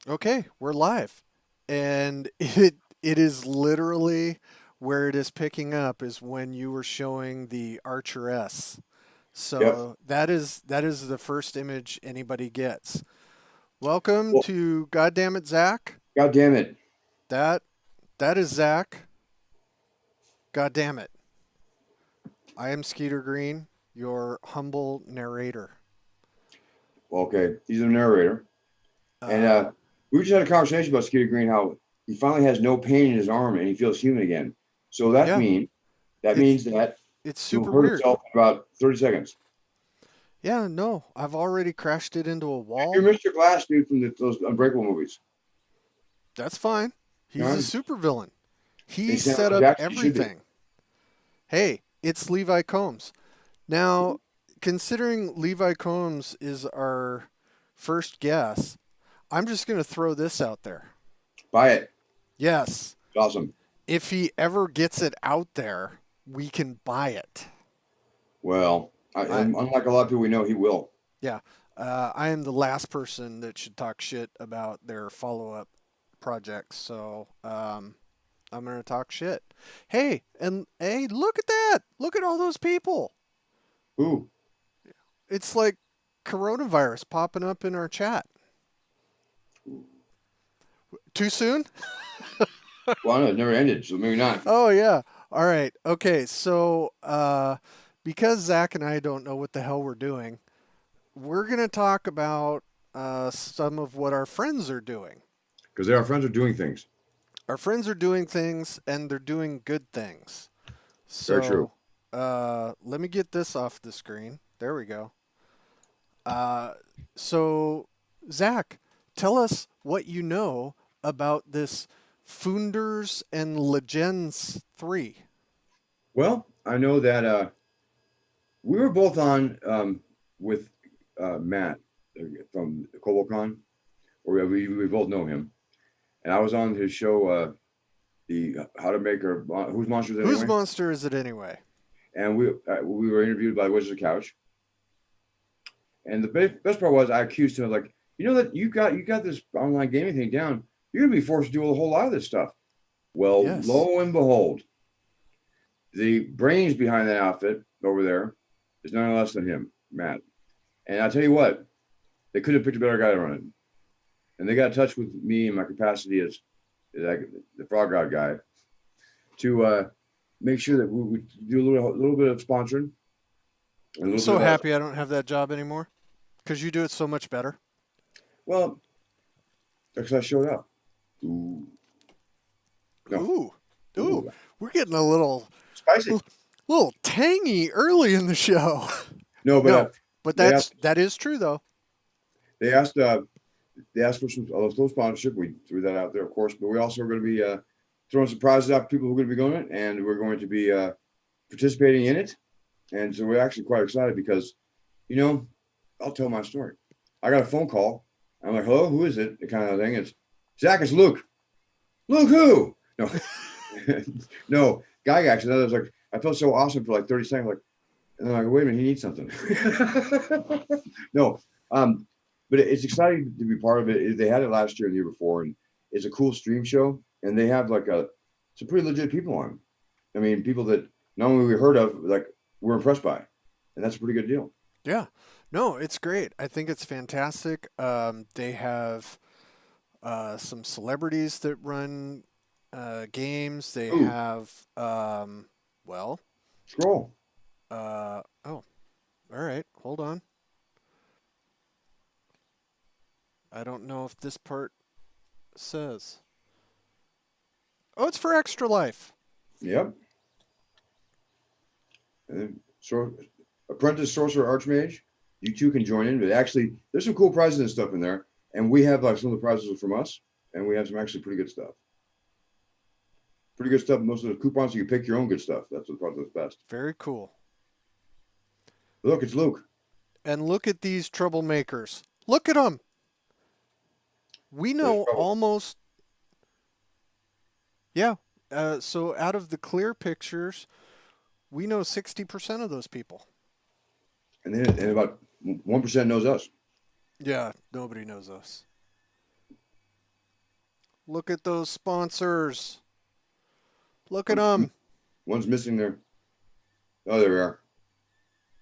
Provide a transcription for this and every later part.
Okay, we're live. And it is literally where it is picking up is when you were showing the Archer-S. Yep. So that is the first image anybody gets. Welcome Well, to Goddammit Zach. God damn it. That that is Zach. Goddammit. I am Skeeter Green, your humble narrator. Well, okay, he's the narrator, and Uh we just had a conversation about Skeeter Green, how he finally has no pain in his arm and he feels human again. So that yeah, mean that it's means that it's he'll super hurt weird. himself in about 30 seconds. Yeah, no, I've already crashed it into a You're wall. Mr. Glass, dude, from those Unbreakable movies. That's fine. You He's know, a and supervillain. He he Samuel set L. up Jackson, he should be. everything. Hey, it's Levi Combs. Now, considering Levi Combs is our first guest, I'm just going to throw this out there. Buy it. Yes, It's awesome. if he ever gets it out there, we can buy it. Well, I unlike a lot of people we know, he will. yeah, I am the last person that should talk shit about their follow-up projects. So, I'm gonna talk shit. Hey, and hey, look at that! Look at all those people. Ooh. It's like coronavirus popping up in our chat. Too soon? Well, I know it never ended, so maybe not. Oh yeah. All right. Okay. So, because Zach and I don't know what the hell we're doing, we're gonna talk about some of what our friends are doing. Because our friends are doing things. Our friends are doing things, and they're doing good things. Very true. So, let me get this off the screen. There we go. Uh, so, Zach, tell us what you know about this Funders and Legends 3. Well, I know that we were both on with Matt from CoboCon, or we both know him, and I was on his show, the How to Make Her Whose Monsters Whose Anyway, monster is it anyway? and we were interviewed by Wizards of the Couch, and the best part was I accused him of, like, you know that you got this online gaming thing down, you're gonna be forced to do a whole lot of this stuff. Well, Yes. lo and behold, the brains behind that outfit over there is none less than him, Matt. And I'll tell you what, they could have picked a better guy to run it. And they got in touch with me in my capacity as the Frog God guy to make sure that we do a little bit of sponsoring and a I'm little bit so of us. happy I don't have that job anymore because you do it so much better. Well, because I showed up. Ooh, no, Ooh, ooh, ooh, we're getting a little, spicy. little tangy early in the show. No, but No, but they asked, that is true though. they asked, uh, they asked for some little sponsorship. We threw that out there, of course, but we also are going to be throwing some prizes out for people who are going to be going it, and we're going to be participating in it. And so we're actually quite excited because, you know, I'll tell my story. I got a phone call. I'm like, hello, who is it? The kind of thing. It's Zach, it's Luke. Luke who? No, no, guy actually. I was like, I felt so awesome for like 30 seconds. Like, and I'm like, wait a minute, he needs something. No, but it's exciting to be part of it. They had it last year and the year before, and it's a cool stream show. And they have like some pretty legit people on. I mean, people that not only we heard of, like we're impressed by, and that's a pretty good deal. Yeah, no, it's great. I think it's fantastic. They have some celebrities that run games. They Ooh, have, well, scroll. oh, all right, hold on. I don't know if this part says. Oh, it's for Extra Life. Yep. And then, so, apprentice sorcerer archmage, you two can join in. But actually, there's some cool prizes and stuff in there, and we have like some of the prizes are from us, and we have some actually pretty good stuff. Pretty good stuff. Most of the coupons you can pick your own good stuff. That's what part that's best. Very cool. Look, it's Luke. And look at these troublemakers. Look at them. We There's know trouble. almost, yeah. So out of the clear pictures, we know 60% of those people. and about 1% knows us. Yeah, nobody knows us. Look at those sponsors. Look at One's, them. one's missing there. Oh, there we are.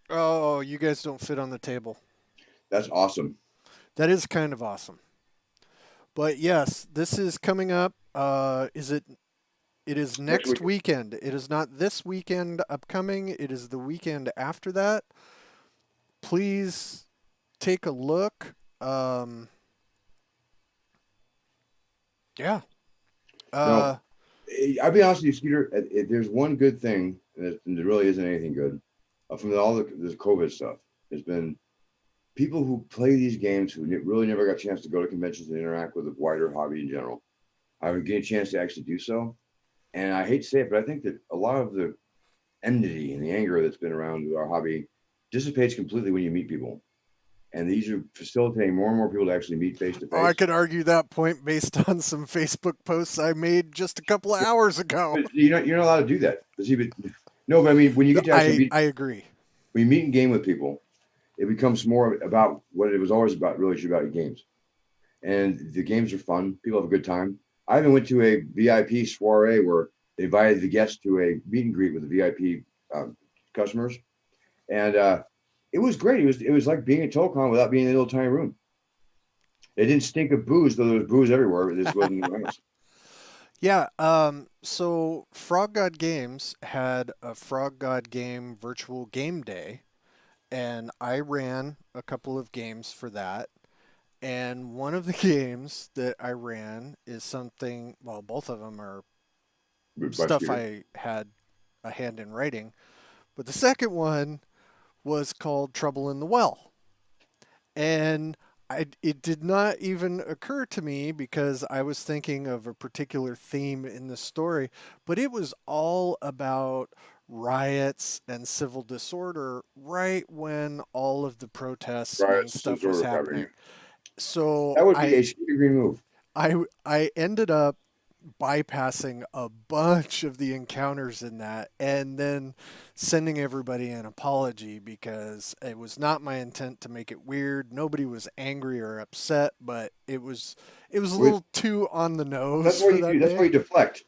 Oh, you guys don't fit on the table. That's awesome. That is kind of awesome. But yes, this is coming up. Is it? It is Next next week. weekend. It is not this weekend upcoming. It is the weekend after that. Please take a look. Yeah. No, Uh, I'll be honest with you, Skeeter. If there's one good thing, and there really isn't anything good from all this COVID stuff. There's been people who play these games who really never got a chance to go to conventions and interact with the wider hobby in general. I would get a chance to actually do so. And I hate to say it, but I think that a lot of the enmity and the anger that's been around our hobby dissipates completely when you meet people. And these are facilitating more and more people to actually meet face to I face. could argue that point based on some Facebook posts I made just a couple of hours ago. But you're not allowed to do that. No, but I mean, when you get to actually meet, I agree. when you meet and game with people, it becomes more about what it was always about. Really, it's about games, and the games are fun. People have a good time. I even went to a VIP soiree where they invited the guests to a meet and greet with the VIP customers, and it was great. It was like being at Tolcon without being in a little tiny room. It didn't stink of booze, though there was booze everywhere. But this wasn't nice. Yeah. So Frog God Games had a Frog God Game virtual game day, and I ran a couple of games for that. And one of the games that I ran is something, well, both of them are By stuff Skeeter. I had a hand in writing. But the second one was called Trouble in the Well. And it did not even occur to me because I was thinking of a particular theme in the story, but it was all about riots and civil disorder right when all of the protests and Riots stuff was disorder happening. happening. So That would be a Skeeter Green move. I ended up bypassing a bunch of the encounters in that and then sending everybody an apology because it was not my intent to make it weird. Nobody was angry or upset, but it was a With little too on the That's nose what for you do. that That's why day. you deflect.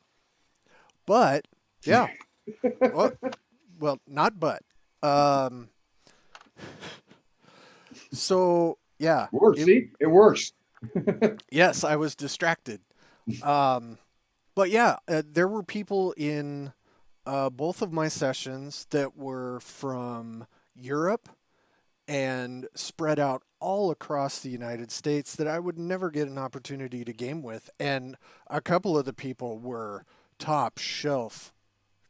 But yeah, well, not but. Um, so yeah, Works. it See, it works. yes, I was distracted. Um, but yeah, there were people in both of my sessions that were from Europe and spread out all across the United States that I would never get an opportunity to game with. And a couple of the people were top shelf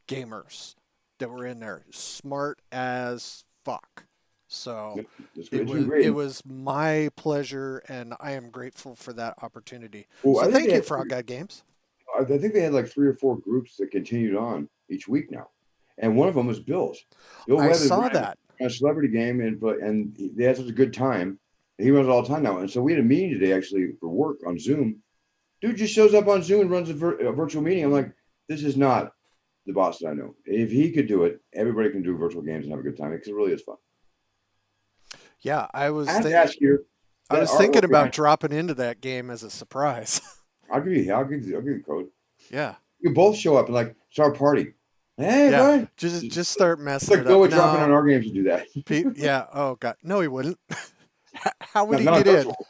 gamers that were in there, smart as fuck. So That's it great. It's been was great. it was my pleasure, and I am grateful for that opportunity. Well, So I think they thank you, had Frog God Games. I think they had like 3 or 4 groups that continued on each week now, and one of them was Bill's. Bill I Webb is saw running that. a celebrity game, they had such a good time. He runs it all the time now, and so we had a meeting today actually for work on Zoom. Dude just shows up on Zoom and runs a virtual meeting. I'm like, this is not the boss that I know. If he could do it, everybody can do virtual games and have a good time because it really is fun. Yeah, I have to ask you I that was thinking artwork about behind. dropping into that game as a surprise. I'll give you code. Yeah. You both show up and like start a party. Hey, Yeah. bud. Just start It's messing like it Bill up. would drop in on No, our games to do that. Yeah. Oh God. No, he wouldn't. How would not, he not get in? virtual.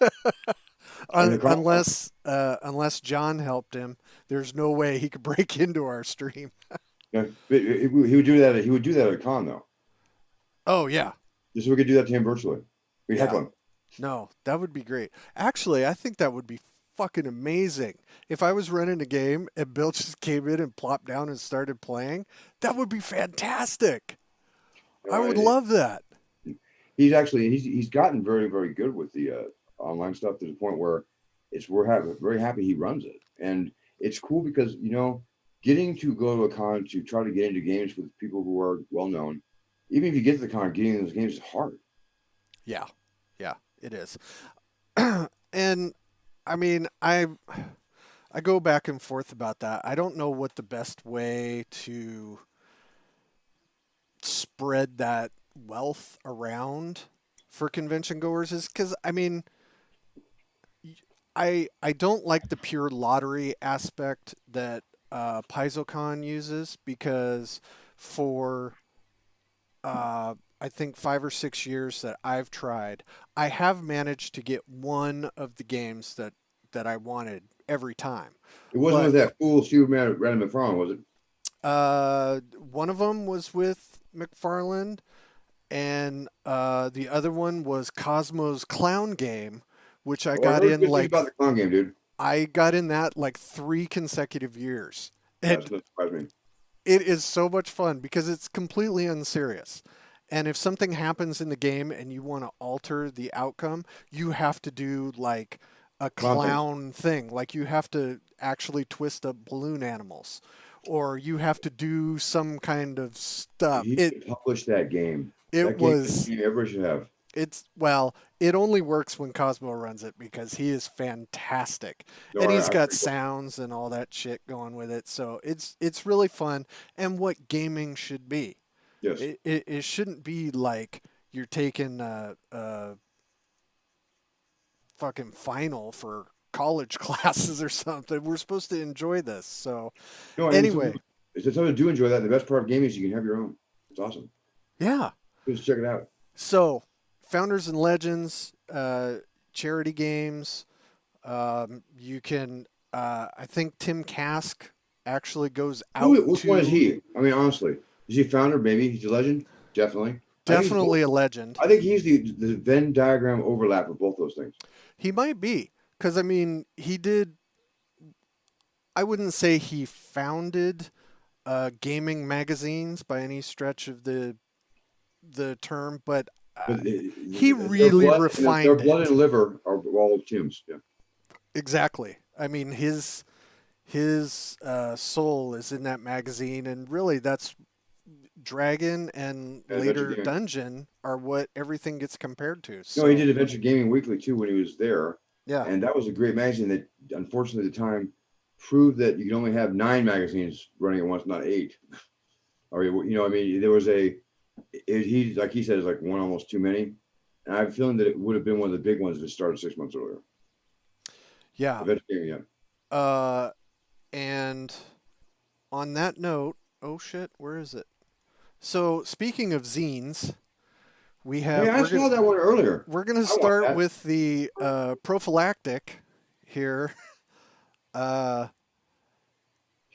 In the console. Unless John helped him, there's no way he could break into our stream. Yeah, but he would do that. He would do that at a con though. Oh yeah. Just so we could do that to him virtually. We Yeah. heckle him. No, that would be great. Actually, I think that would be fucking amazing. If I was running a game and Bill just came in and plopped down and started playing, that would be fantastic. You I know, would love that. he's gotten very very good with the online stuff to the point where very happy he runs it, and it's cool because getting to go to a con to try to get into games with people who are well known, even if you get to the con, getting in those games is hard. Yeah. Yeah, it is. And I mean, I go back and forth about that. I don't know what the best way to spread that wealth around for convention goers is because I mean I don't like the pure lottery aspect that PaizoCon uses because for I think 5 or 6 years that I've tried, I have managed to get one of the games that I wanted every time. It wasn't But with that fool Superman Random McFarlane, was it? one of them was with McFarland, and the other one was Cosmo's Clown Game, which Oh, I heard good things about the clown game, dude. I got in that like 3 consecutive years. That's And what surprised me. it is so much fun because it's completely unserious. And if something happens in the game and you want to alter the outcome, you have to do like a Clown things. clown thing. Like you have to actually twist up balloon animals or you have to do some kind of stuff. He It should publish that game. it That game is a was game everybody should have. it's well, it only works when Cosmo runs it because he is fantastic. No, And he's I got agree. sounds and all that shit going with it. So it's really fun and what gaming should be. Yes. It shouldn't be like you're taking a fucking final for college classes or something. We're supposed to enjoy this. So No, and anyway, it's something to do enjoy that. The best part of gaming is you can have your own. It's awesome. yeah. Just check it out. So Founders and Legends, charity games. You can. I think Tim Kask actually goes out Which one is to he? I mean, honestly, is he a founder? Maybe he's a legend. Definitely. I think he's both. definitely a legend. I think he's the Venn diagram overlap of both those things. He might be because I mean he did. I wouldn't say he founded gaming magazines by any stretch of the term, but But he really their refined blood it. and liver are all Tim's. Yeah. Exactly. I mean his soul is in that magazine, and really that's Dragon and And Adventure later Gaming. Dungeon are what everything gets compared to. No, he So did Adventure Gaming Weekly too when he was there, yeah, and that was a great magazine that, unfortunately, at the time proved that you can only have 9 magazines running at once, not 8. Or I mean, there was he like he said, is like one almost too many. And I have a feeling that it would have been one of the big ones that started 6 months earlier. yeah. Adventure Gaming, yeah. Uh, and on that note, oh shit, where is it? So speaking of zines, Hey, I saw that one earlier. we're gonna I want start that. with the prophylactic here. Uh,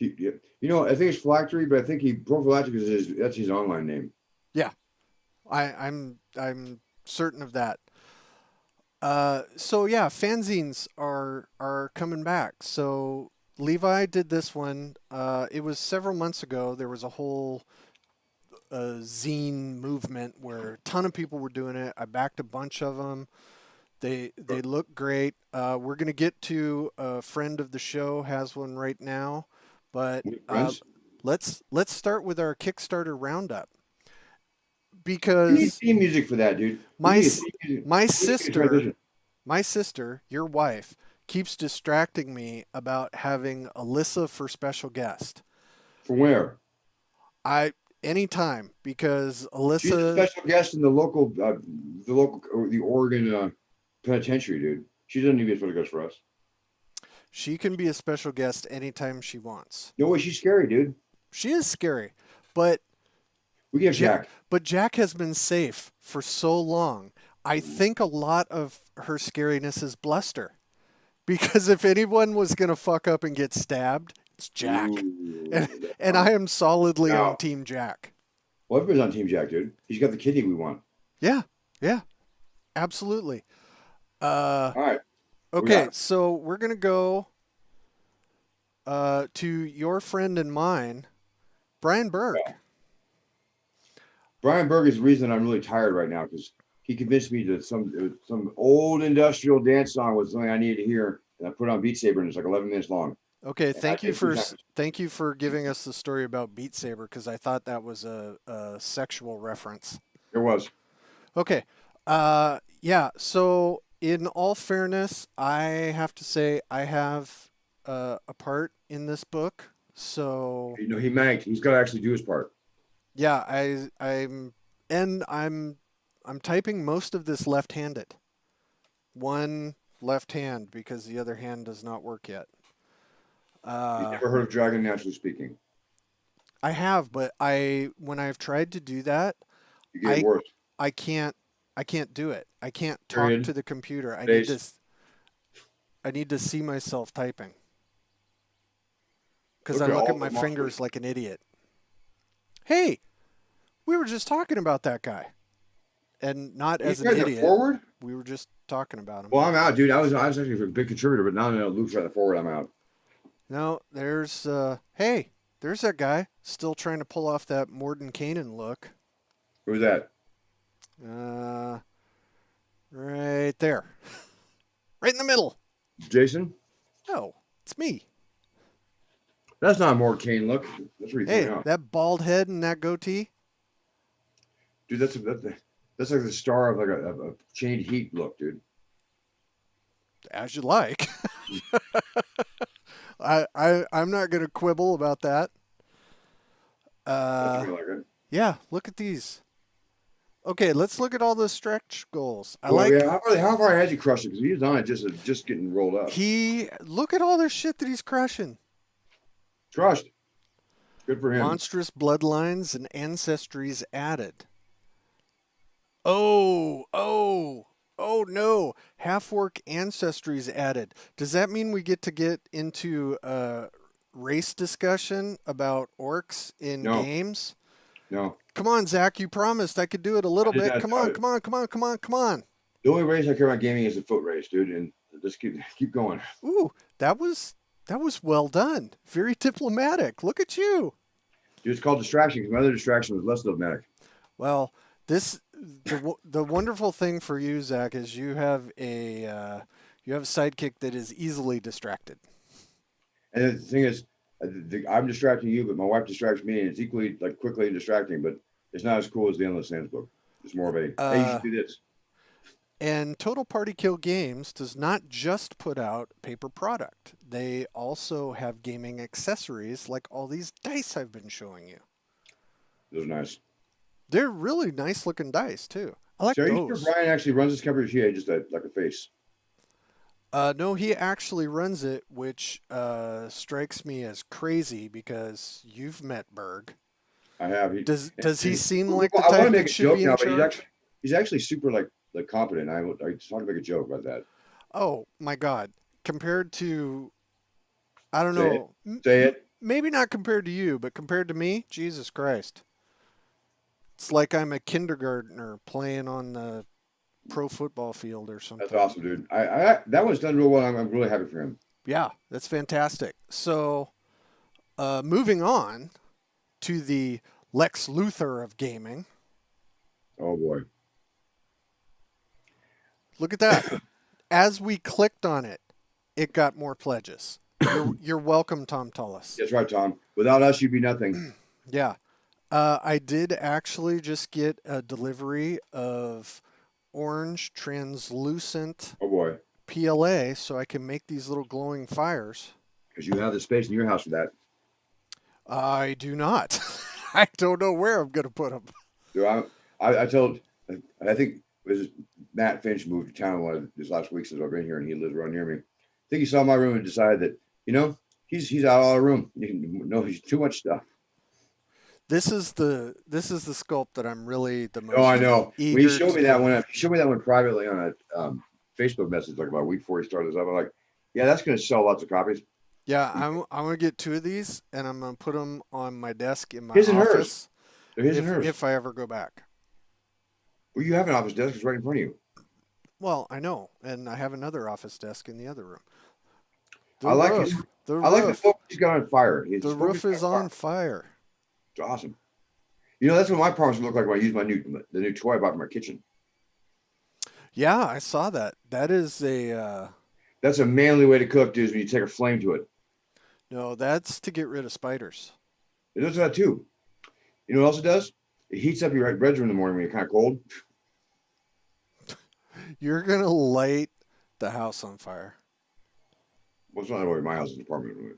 Yeah. I think it's Phylactery, but I think Prophylactic is that's his online name. yeah, I'm certain of that. So yeah, fanzines are coming back. So Levi did this one. It was several months ago. There was a whole zine movement where a ton of people were doing it. I backed a bunch of them. They look great. We're gonna get to a friend of the show has one right now, but Friends, let's start with our Kickstarter roundup we need because theme music for that, dude. We my need s- theme music. my We need a sister transition. my sister, your wife, keeps distracting me about having Alyssa for special guest. From where? I anytime because She's a Alyssa special guest in the Oregon penitentiary, dude. She doesn't need to be a special guest for us. she can be a special guest anytime she wants. No way, she's scary, dude. She is scary, but We get Ja- Jack. but Jack has been safe for so long. I think a lot of her scariness is bluster. Because if anyone was going to fuck up and get stabbed, it's Jack. Ooh, And I am solidly on now, Team Jack. well, everybody's on Team Jack, dude. He's got the kidney we want. Yeah, yeah, absolutely. Uh, All right. We okay, got so we're going to go to your friend and mine, Brian Berg. Brian Berg is the reason I'm really tired right now because he convinced me that some old industrial dance song was something I needed to hear, and I put on Beat Saber, and it's like 11 minutes long. Okay, And I take 3 times. thank you for giving us the story about Beat Saber because I thought that was a sexual reference. It was. Okay, yeah. So in all fairness, I have to say I have a part in this book. So He manked. He's got to actually do his part. yeah, I'm and I'm typing most of this left-handed. One left hand because the other hand does not work yet. You Uh, never heard of Dragon Naturally Speaking? I have, but I when I've tried to do that, You get I worse. I can't I can't do it. I can't talk to Period. the computer. Space. I need to see myself typing because I Look at look at all my the monsters. fingers like an idiot. Hey, we were just talking about that guy, and not You as an guys are idiot. forward? We were just talking about him. Well, I'm out, dude. I was actually a big contributor, but now that Luke's right the forward, I'm out. No, hey, there's that guy still trying to pull off that Morden Kanan look. Who's that? Uh, right there, right in the middle. Jason? No, it's me. That's not a more Kane look. That's where you threw me Hey, off. that bald head and that goatee. Dude, that's like the star of like a chained heat look, dude. As you like. I'm not gonna quibble about that. That's Uh, what I like it. yeah, look at these. Okay, let's look at all the stretch goals. I Well, like yeah, how far has he crushed it? Because he was on it just getting rolled up. he look at all the shit that he's crushing. Crushed. Good for him. Monstrous bloodlines and ancestries added. Oh no. Half work ancestries added. Does that mean we get into a race discussion about orcs in No, games? no. Come on, Zach, you promised I could do it a I little did bit. not Come doubt on, it. come on, come on, come on, come on. The only race I care about gaming is the foot race, dude. And just keep going. Ooh, that was well done. Very diplomatic. Look at you. Dude, it's called distraction because my other distraction was less dogmatic. Well, this the wonderful thing for you, Zach, is you have a sidekick that is easily distracted. And the thing is, I'm distracting you, but my wife distracts me, and it's equally like quickly distracting. But it's not as cool as the Endless Sands book. It's more of a hey, you Uh, should do this. and Total Party Kill Games does not just put out paper product. They also have gaming accessories like all these dice I've been showing you. Those are nice. They're really nice looking dice too. I like So are you sure those. Brian actually runs this company, or she just like a face? No, he actually runs it, which strikes me as crazy because you've met Berg. I have. Does he seem like the I want to type make that a should joke be in now, but charge? he's actually super like competent. I just want to make a joke about that. Oh my God! Compared to, I don't Say it. know, Say it. maybe not compared to you, but compared to me, Jesus Christ! It's like I'm a kindergartner playing on the pro football field or That's something. awesome, dude. I that one's done real well. I'm really happy for him. Yeah, that's fantastic. So, moving on to the Lex Luthor of gaming. Oh boy. Look at that. As we clicked on it, it got more pledges. You're welcome, Tom Tullis. That's right, Tom. Without us, you'd be nothing. Yeah. I did actually just get a delivery of orange translucent Oh boy. PLA so I can make these little glowing fires. Because you have the space in your house for that. I do not. I don't know where I'm going to put them. Dude, I told, I think it was Matt Finch moved to town one of this last week since I've been here, and he lives right near me. I think he saw my room and decided that he's out of room. No, he's too much stuff. This is the sculpt that I'm really the Oh, I most know. When he eager showed to me that do. one, he showed me that one privately on a Facebook message like about a week before he started this up. I'm like, yeah, that's going to sell lots of copies. Yeah, I'm gonna get two of these, and I'm gonna put them on my desk in my His and hers. office They're his and if hers. if I ever go back. Well, you have an office desk. It's right in front of you. Well, I know, and I have another office desk in the other room. I The like his. roof, the I like the roof, focus he's got on fire. His the focus roof is on on fire. fire. It's awesome. That's what my apartments look like when I use the new toy I bought for my kitchen. Yeah, I saw that. That is a That's a manly way to cook, dude. Is when you take a flame to it. no. That's to get rid of spiders. It does that too. You know what else it does? It heats up your bedroom in the morning when you're kind of cold. You're gonna light the house on fire. Well, it's not over my house, it's an apartment.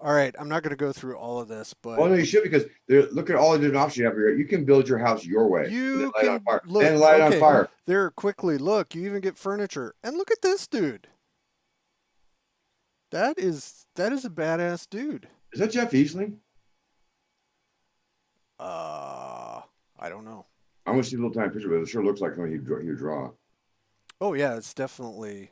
All right, I'm not going to go through all of this, Well, but no, you should because look at all the different options you have here. You can build your house your way and then you light it on can fire. look. Then light it on Okay, fire. there quickly. Look, you even get furniture, and look at this dude. That is a badass dude. Is that Jeff Easley? Uh, I don't know. I want to see a little tiny picture, but it sure looks like something he'd draw. Oh yeah, it's definitely.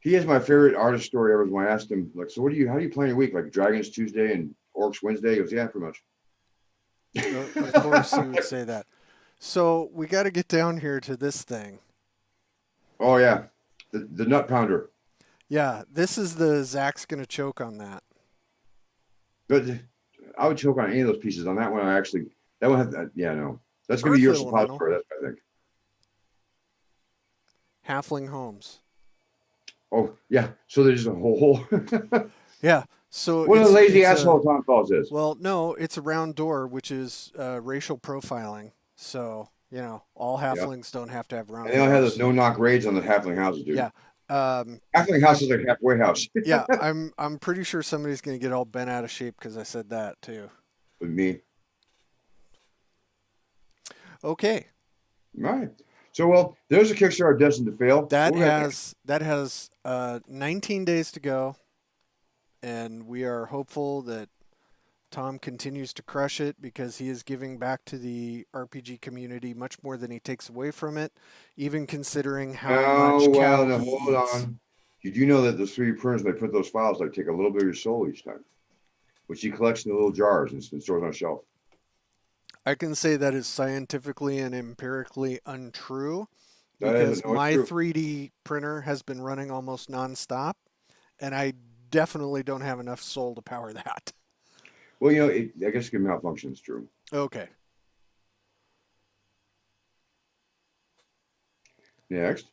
He is my favorite artist story ever. When I asked him, like, so how do you plan your week? Like Dragons Tuesday and Orcs Wednesday? He goes, yeah, pretty much. Of course, he would say that. So we got to get down here to this thing. Oh yeah, the nut pounder. Yeah, this is the Zach's gonna choke on that. But I would choke on any of those pieces. On that one, that one had yeah, no, that's gonna be Earth your Elemental, suppository. That's what I think. Halfling Homes. Oh yeah, so there's a whole. Yeah, so What a lazy it's a asshole Tom Falls is. well, no, it's a round door, which is racial profiling. So all Yeah, halflings don't have to have and round they don't have those doors. no knock raids on the halfling houses, dude. Yeah, um, Halfling house I'm is like halfway house yeah, I'm pretty sure somebody's gonna get all bent out of shape because I said that too. with me. Okay, Right. So well, there's a Kickstarter destined to fail. that What we got has that has 19 days to go, and we are hopeful that Tom continues to crush it because he is giving back to the RPG community much more than he takes away from it, even considering how Oh much well, cow now he hold eats. on. Did you know that the 3D printers, when they put those files, they take a little bit of your soul each time, which he collects in the little jars and stores on a shelf. I can say that is scientifically and empirically untrue That is because no, it's my true. 3D printer has been running almost nonstop, and I definitely don't have enough soul to power that. Well, I guess it can malfunction. It's true. Okay. Next.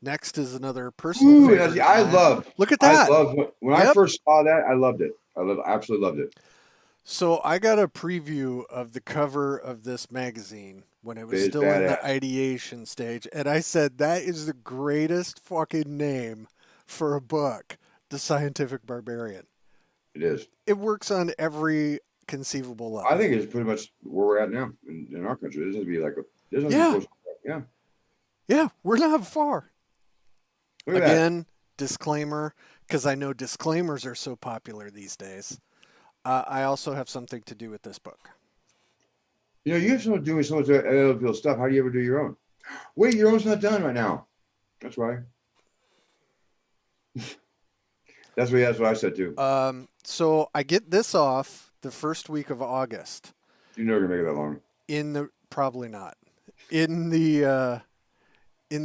Next is another personal Ooh, favorite of I mine. love. Look at I that. love when I Yep. first saw that. I loved it. Absolutely loved it. So I got a preview of the cover of this magazine when it It was is still in the badass. ideation stage, and I said that is the greatest fucking name for a book, The Scientific Barbarian. It is. It works on every conceivable I level. think it's pretty much where we're at now in our country. This doesn't be like this doesn't be Yeah, close. Yeah. yeah, we're not far. Look at that. Again, disclaimer, because I know disclaimers are so popular these days. I also have something to do with this book. You have someone doing so much other people's stuff. How do you ever do your own? Wait, your own's not done right now. That's why. That's what I said too. So I get this off the first week of August. You're never gonna make it that long. In the probably not in the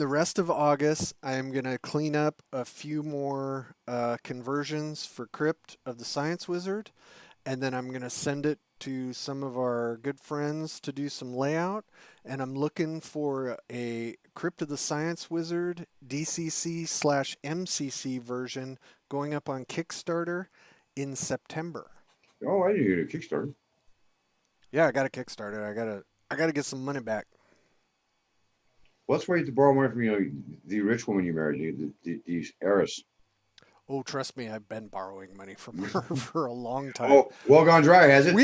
rest of August, I am gonna clean up a few more conversions for Crypt of the Science Wizard, and then I'm gonna send it to some of our good friends to do some layout. And I'm looking for a Crypt of the Science Wizard DCC/MCC version going up on Kickstarter in September. Oh, I didn't get a Kickstarter. Yeah, I got a Kickstarter. I gotta get some money back. Well, let's wait to borrow money from the rich woman you married, the heiress. Oh, trust me, I've been borrowing money from her for a long time. Oh, well gone dry, has it?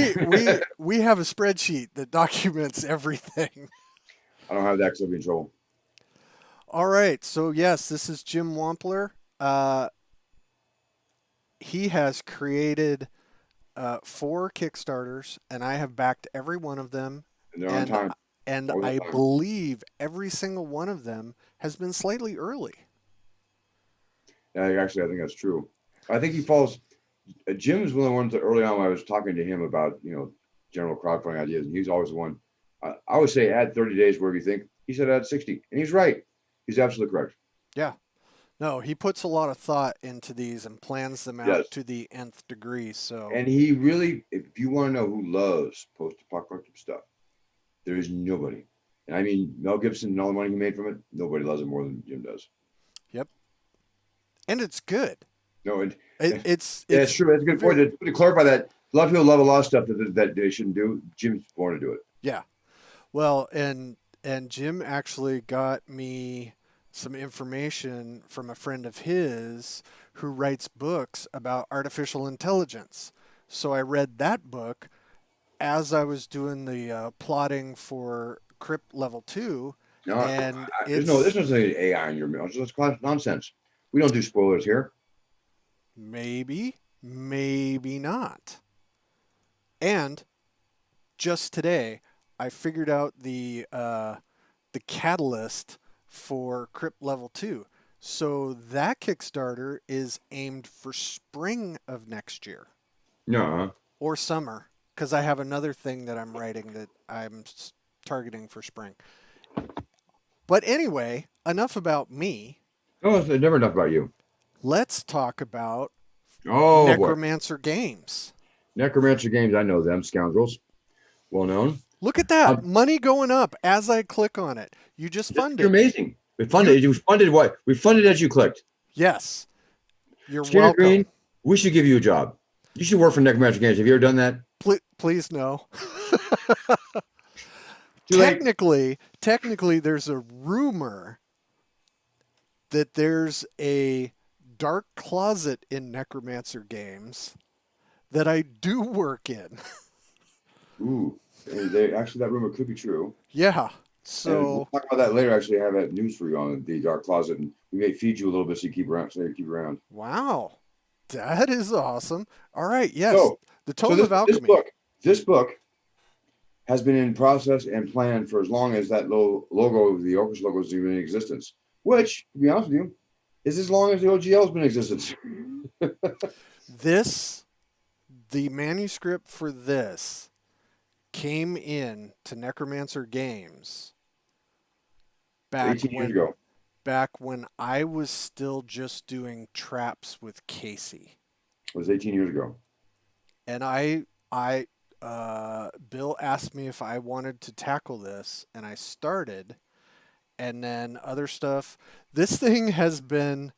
We have a spreadsheet that documents everything. I don't have that because I'll be in trouble. All right, so yes, this is Jim Wampler. He has created 4 Kickstarters, and I have backed every one of them. And they're on And time. and Always I on time. believe every single one of them has been slightly early. Yeah, actually, I think that's true. I think he falls. Jim is one of the ones that early on when I was talking to him about general crowdfunding ideas, and he's always the one. I always say add 30 days wherever you think. He said add 60, and he's right. He's absolutely correct. Yeah. No, he puts a lot of thought into these and plans them out Yes, to the nth degree. So, and he really, if you want to know who loves post-apocalyptic stuff, there is nobody. And I mean, Mel Gibson and all the money he made from it, nobody loves it more than Jim does. yep. And it's good. No, and It, yeah, it's it's true. That's a good point. very, To clarify that, a lot of people love a lot of stuff that they shouldn't do. Jim's born to do it. yeah. Well, and Jim actually got me some information from a friend of his who writes books about artificial intelligence. So I read that book as I was doing the plotting for Crypt Level 2, No, and there's it's no AI in your mail. It's just nonsense. We don't do spoilers here. maybe, maybe not. And just today, I figured out the catalyst for Crypt Level 2. So that Kickstarter is aimed for spring of next year No, or summer because I have another thing that I'm writing that targeting for spring. But anyway, enough about me. no, it's never enough about you. Let's talk about Oh boy, Necromancer Games. Necromancer Games. I know them scoundrels. Well known. Look at that. Um, Money going up as I click on it. You just you're funded. amazing. We You funded. We funded what? We funded as you clicked. yes. You're Skinner welcome. Green. We should give you a job. You should work for Necromancer Games. Have you ever done that? Please no. Too late. Technically there's a rumor that there's a dark closet in Necromancer Games that I do work in. Ooh, actually, that rumor could be true. Yeah. And we'll So talk about that later. Actually, I have that news for you on the dark closet, and we may feed you a little bit so you keep around. So you keep around. wow. That is awesome. All right, yes. So, The so Tome of Alchemy. this book has been in process and planned for as long as that logo, the Orcus logo, has been in existence. Which, to be honest with you, is as long as the OGL has been in existence. This the manuscript for this came in to Necromancer Games back 18 years when ago. back when I was still just doing traps with Casey. It was 18 years ago. And Bill asked me if I wanted to tackle this, and I started, and then other stuff. This thing has been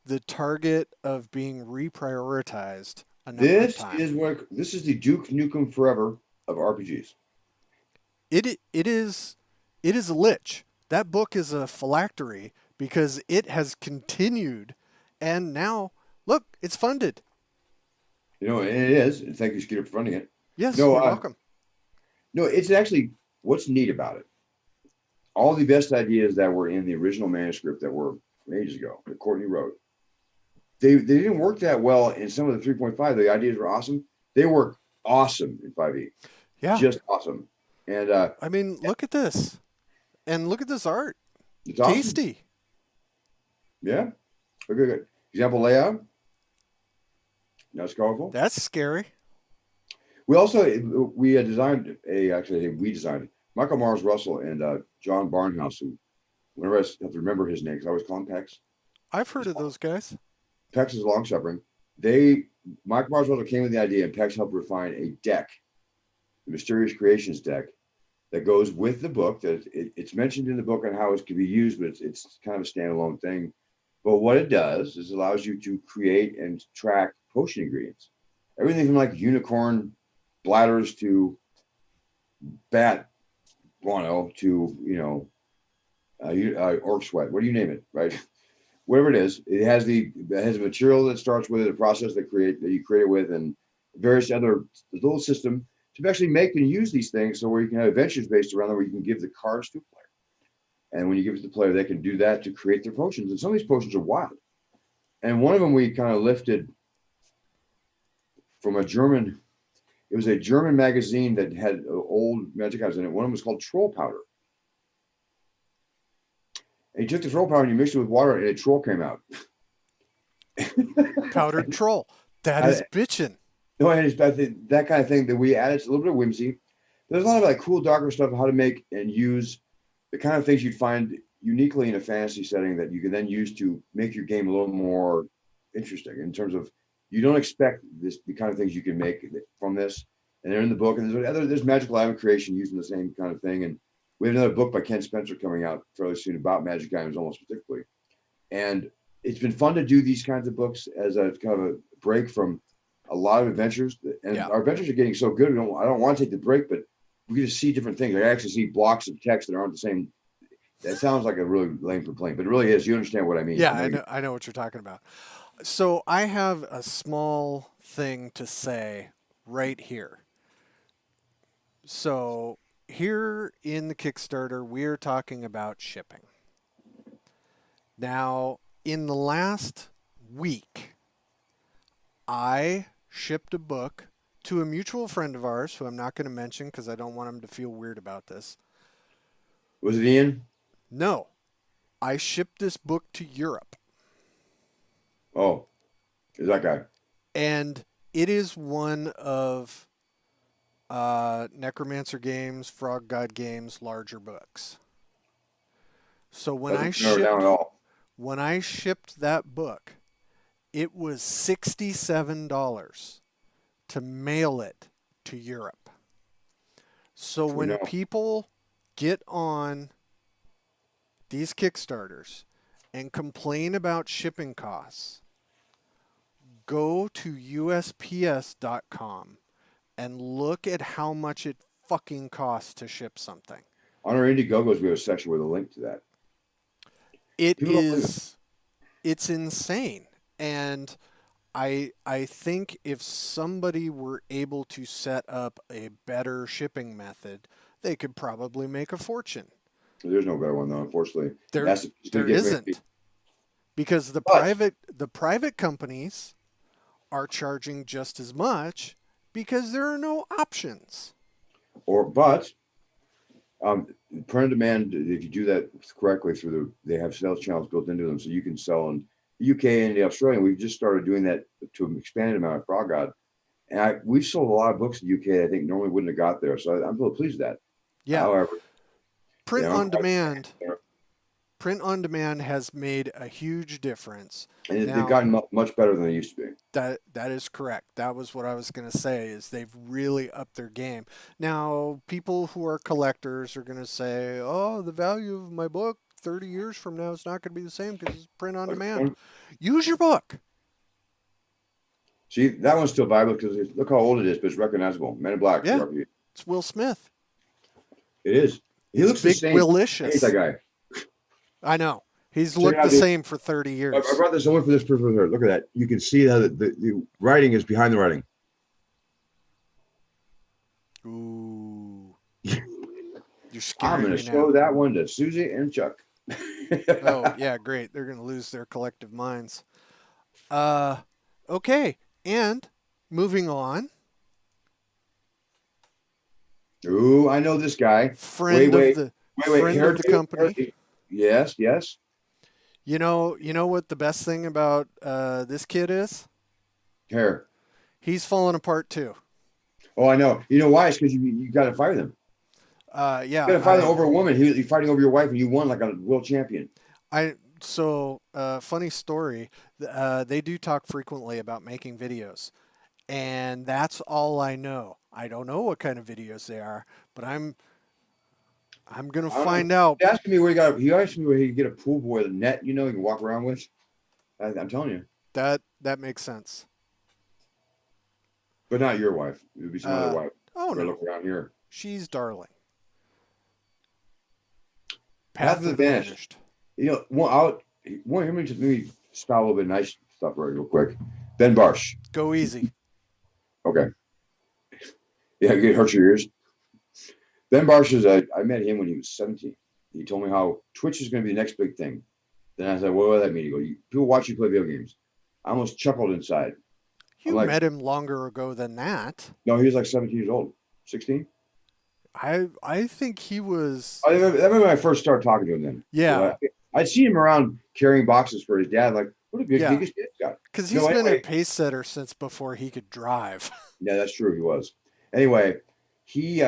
the target of being reprioritized a number of times. This is the Duke Nukem Forever of RPGs. It is a lich. That book is a phylactery because it has continued, and now look, it's funded. You know, and it is. And thank you, Skeeter, for funding it. Yes, No, you're welcome. no, it's actually what's neat about it. All the best ideas that were in the original manuscript that were from ages ago that Courtney wrote, they didn't work that well in some of the 3.5. The ideas were awesome. They work awesome in 5e, Yeah, just awesome. And I mean, look at this, and look at this art. it's awesome. Tasty. Yeah. Okay, good. Example layout. That's colorful. That's scary. We also designed we designed Michael Mars Russell and John Barnhouse, who whenever I have to remember his name because I always call him Pex. I've heard of those guys. Pex is long suffering. Michael Mars Russell came with the idea, and Pex helped refine a deck, the Mysterious Creations deck, that goes with the book. That it's mentioned in the book on how it can be used, but it's kind of a standalone thing. But what it does is allows you to create and track potion ingredients, everything from like unicorn bladders to bat guano to orc sweat. What do you name it, right? Whatever it is, it has a material that starts with it, a process that you create it with, and various other little system to actually make and use these things. So where you can have adventures based around them, where you can give the cards to a player, and when you give it to the player, they can do that to create their potions. And some of these potions are wild. And one of them we kind of lifted from a German. It was a German magazine that had old magic items in it. One of them was called Troll Powder. And you took the troll powder and you mixed it with water, and a troll came out. Powdered troll. That is bitchin'. No, and it's that kind of thing that we added. It's a little bit of whimsy. There's a lot of like cool, darker stuff, how to make and use the kind of things you'd find uniquely in a fantasy setting that you can then use to make your game a little more interesting in terms of you don't expect the kind of things you can make from this. And they're in the book, and there's magical item creation using the same kind of thing. And we have another book by Ken Spencer coming out fairly soon about magic items, almost specifically. And it's been fun to do these kinds of books as a kind of a break from a lot of adventures. And our adventures are getting so good. I don't want to take the break, but we get to see different things. I actually see blocks of text that aren't the same. That sounds like a really lame complaint, but it really is. You understand what I mean? Yeah, I know what you're talking about. So I have a small thing to say right here. So here in the Kickstarter, we're talking about shipping. Now, in the last week, I shipped a book to a mutual friend of ours who I'm not going to mention because I don't want him to feel weird about this. Was it Ian? No, I shipped this book to Europe, Oh, is that guy? and it is one of Necromancer Games, Frog God Games larger books. So Doesn't narrow it down at all. when I shipped that book, it was $67 to mail it to Europe. So We when know. people get on these Kickstarters and complain about shipping costs, go to USPS.com and look at how much it fucking costs to ship something. On our Indiegogos, we have a section with a link to that. It People don't believe it. is it's insane. And I think if somebody were able to set up a better shipping method, they could probably make a fortune. There's no better one though, unfortunately. There That's it's going there to get maybe. isn't because But the private companies are charging just as much because there are no options. but print on demand, if you do that correctly through they have sales channels built into them, so you can sell in the UK and the Australian. We've just started doing that to an expanded amount of Frog God, and we've sold a lot of books in the UK that I think normally wouldn't have got there. So I'm really pleased with that. Yeah, However, you print know, on demand print on demand has made a huge difference. and they've Now, gotten much better than they used to be. that is correct. That was what I was going to say is they've really upped their game. Now, people who are collectors are going to say, "Oh, the value of my book 30 years from now is not going to be the same because it's print on demand." Use your book. See, that one's still viable because look how old it is, but it's recognizable. Men in Black, the Yeah, RPG. it's Will Smith. It is. He It's looks the Big same. I hate that Willicious. guy. I know. He's Check it looked out, the dude. same for 30 I years. brought this only for this person here. Look at that. You can see how the writing is behind the writing. Ooh, you're I'm scaring going to me show now. that one to Susie and Chuck. Oh, yeah, great. They're going to lose their collective minds. Uh, okay. And moving on, Ooh, I know this guy. Wait, friend of wait, the wait. friend Hair of the dude? company. Yes, yes. You know what the best thing about this kid is? Hair. He's falling apart too. Oh, I know. You know why? It's because you got to fire them. Yeah, You got to fight over a woman. You're fighting over your wife, and you won like a world champion. so funny story. They do talk frequently about making videos, and that's all I know. I don't know what kind of videos they are, but I'm gonna I don't know. find out. He asked me where he got. He asked me where he could get a pool boy with a net. You know, you can walk around with. I'm telling you, That makes sense. but not your wife. It would be some other Uh, wife. oh Better look no, around here. she's darling. Path of Path the of the Vanished. Vanished. You know, let me spell a little bit of nice stuff real quick. Ben Barsh. Go easy. Okay. Yeah, it hurts your ears. Ben Barsh I met him when he was 17. He told me how Twitch is going to be the next big thing. Then I said, what does that mean? He goes, people watch you play video games. I almost chuckled inside. I'm You like, met him longer ago than that. no, he was like 17 years old. 16? I think he was. I remember when I first started talking to him then. Yeah, I'd seen him around carrying boxes for his dad. Like, what a big, yeah. biggest kid he's got. Because No, he's been a anyway, pace setter since before he could drive. yeah, that's true. He was. Anyway, he